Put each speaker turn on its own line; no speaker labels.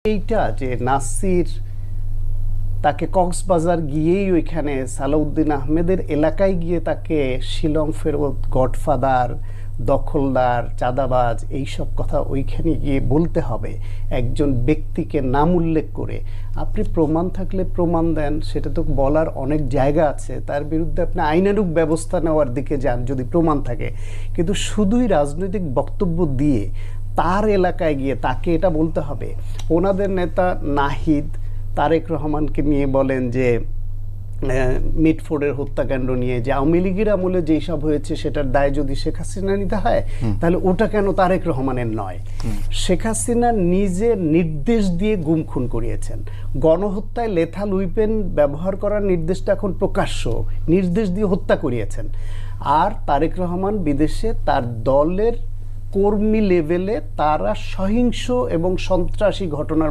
এইটা যে নাসির তাকে কক্সবাজার গিয়েই ওইখানে সালাউদ্দিন আহমেদের এলাকায় গিয়ে তাকে শিলং ফেরত, গডফাদার, দখলদার, চাঁদাবাজ এইসব কথা ওইখানে গিয়ে বলতে হবে একজন ব্যক্তিকে নাম উল্লেখ করে। আপনি প্রমাণ থাকলে প্রমাণ দেন, সেটা তো বলার অনেক জায়গা আছে, তার বিরুদ্ধে আপনি আইনানুগ ব্যবস্থা নেওয়ার দিকে যান যদি প্রমাণ থাকে। কিন্তু শুধুই রাজনৈতিক বক্তব্য দিয়ে তার এলাকায় গিয়ে তাকে এটা বলতে হবে। ওনাদের নেতা নাহিদ তারেক রহমানকে নিয়ে বলেন যে মিটফোর্ডের হত্যাকাণ্ড নিয়ে যে আওয়ামী লীগের আমলে যেসব হয়েছে সেটার দায় যদি শেখ হাসিনা নিতে হয় তাহলে ওটা কেন তারেক রহমানের নয়? শেখ হাসিনা নিজে নির্দেশ দিয়ে গুম খুন করিয়েছেন। গণহত্যায় লেথাল উইপেন ব্যবহার করার নির্দেশটা এখন প্রকাশ্য, নির্দেশ দিয়ে হত্যা করিয়েছেন। আর তারেক রহমান বিদেশে তার দলের কর্মী লেভেলে তারা সহিংস এবং সন্ত্রাসী ঘটনার